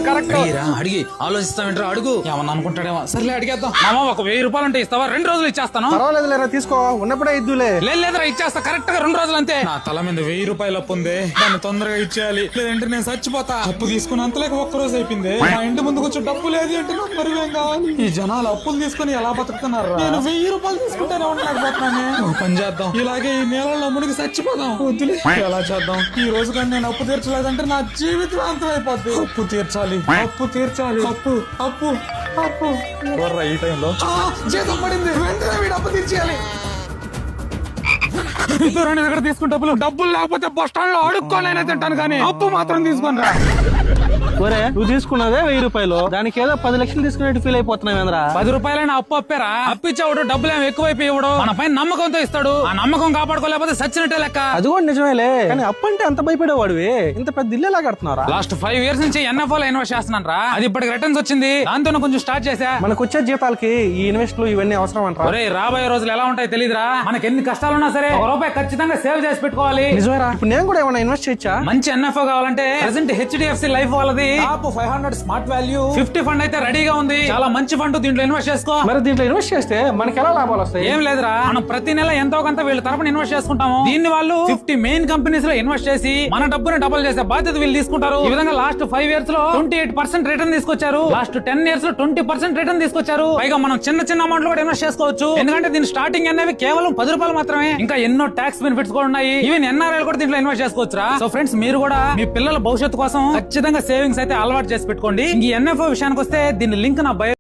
Correct. అడిగి ఆలోచిస్తామంటారా? అడుగు. ఏమన్నా అనుకుంటాడేమో. సర్లే అడిగేద్దాం. మామ ఒక 1000 రూపాయలు అంటే ఇస్తావా? 2 రోజులు ఇచ్చేస్తాను. పర్వాలేదు లేరా, తీసుకో, ఉన్నప్పుడే ఇద్దులే. లేదురా ఇచ్చేస్తా, కరెక్ట్ గా 2 రోజులు అంతే. నా తల మీద 1000 రూపాయలు అప్పు ఉంది, దాన్ని తొందరగా ఇచ్చేయాలి, లేదంటే నేను చచ్చిపోతా. అప్పు తీసుకుని అంతలేక 1 రోజు అయిపోయింది. మా ఇంటి ముందు కొంచెం డబ్బు లేదు అంటే నాకు మరివేం కావాలి. ఈ జనాలు అప్పులు తీసుకుని ఎలా బతుకుతున్నారు? నేను 1000 రూపాయలు తీసుకుంటేనే ఉండలేకపోతున్నాను. పని చేద్దాం, ఇలాగే ఈ నేలలో మునిగి చచ్చిపోదాం. వద్దులే, ఎలా చేద్దాం? ఈ రోజు కానీ నేను అప్పు తీర్చలేదంటే నా జీవితం అంతం అయిపోద్ది. అప్పు తీర్చాలి, అప్పు తీర్చాలి, అప్పు అప్పు అప్పు. ఎవర్రా ఈ టైంలో? జీతం పడింది, వెంటనే వీడు అప్పు తీర్చేయాలి. దగ్గర తీసుకుని డబ్బులు లేకపోతే బస్ స్టాండ్ లో అడుక్కోనైనా తింటాను, కానీ అప్పు మాత్రం తీసుకుని రా. ఒరే, నువ్వు తీసుకున్నదే 1000 రూపాయలు, దానికి ఏదో 10 లక్షలు తీసుకున్నట్టు ఫీల్ అయిపోతున్నావు. 10 రూపాయలైనా అప్పు అప్పారా? అప్పిచ్చాడు, డబ్బులు ఏమి ఎక్కువైపోయి ఇవ్వడు, మన పైన నమ్మకంతో ఇస్తాడు. ఆ నమ్మకం కాపాడుకోలేకపోతే సచ్చినట్టే లెక్క. అది కూడా నిజమేలే, కానీ అప్పు అంటే అంత భయపడేవాడివి, ఇంత పెద్ద ఇల్లు ఎలా కడుతున్నారా? లాస్ట్ 5 years నుంచి ఎన్ఎఫ్ఓ లో ఇన్వెస్ట్ చేస్తున్నాను రా. అది ఇప్పటికి రిటర్న్స్ వచ్చింది, దాంతో కొంచెం స్టార్ట్ చేశా. మనకు వచ్చే జీతాలకి ఈ ఇన్వెస్ట్లు ఇవన్నీ అవసరం అంటారా? ఒరే, రాబోయే రోజులు ఎలా ఉంటాయి తెలీదురా. మనకి ఎన్ని కష్టాలున్నా సరే 1 రూపాయి ఖచ్చితంగా సేవ్ చేసి పెట్టుకోవాలి. నిజమేరా, ఇప్పుడు నేను కూడా ఏమైనా ఇన్వెస్ట్ చేయొచ్చా? మంచి ఎన్ఎఫ్ఓ కావాలంటే ప్రెసెంట్ హెచ్డిఎఫ్సి లైఫ్ వాళ్ళది టాప్ 500 స్మార్ట్ వాల్యూ 50 ఫండ్ అయితే రెడీగా ఉంది. చాలా మంచి ఫండ్, దీంట్లో ఇన్వెస్ట్ చేసుకో. మరి దీంట్లో ఇన్వెస్ట్ చేస్తే మనకి ఎలా లాభాలు వస్తాయి? ఏం లేదురా, మనం ప్రతి నెల ఎంతో కొంత వీళ్ళ తరపున ఇన్వెస్ట్ చేసుకుంటాము. దీన్ని వాళ్ళు 50 మెయిన్ కంపెనీస్ లో ఇన్వెస్ట్ చేసి మన డబ్బుని డబుల్ చేసే బాధ్యత వీళ్ళు తీసుకుంటారు. ఈ విధంగా లాస్ట్ 5 years లో 28% రిటర్న్ తీసుకొచ్చారు. లాస్ట్ 10 years లో 20% రిటర్న్ తీసుకొచ్చారు. పైగా మనం చిన్న చిన్న అమౌంట్ కూడా ఇన్వెస్ట్ చేసుకోవచ్చు, ఎందుకంటే దీని స్టార్టింగ్ అనేవి కేవలం 10 రూపాయలు మాత్రమే. ఇంకా ఎన్నో ట్యాక్స్ బెనిఫిట్స్ కూడా ఉన్నాయి. ఈవెన్ ఎన్ఆర్ఐ కూడా దీంట్లో ఇన్వెస్ట్ చేసుకోవచ్చురా. సో ఫ్రెండ్స్, మీరు కూడా మీ పిల్లల భవిష్యత్తు కోసం ఖచ్చితంగా సేవింగ్స్ అయితే అలవాటు చేసి పెట్టుకోండి. ఈ ఎన్ఎఫ్ఓ విషయానికి వస్తే దీని లింక్ నా బయో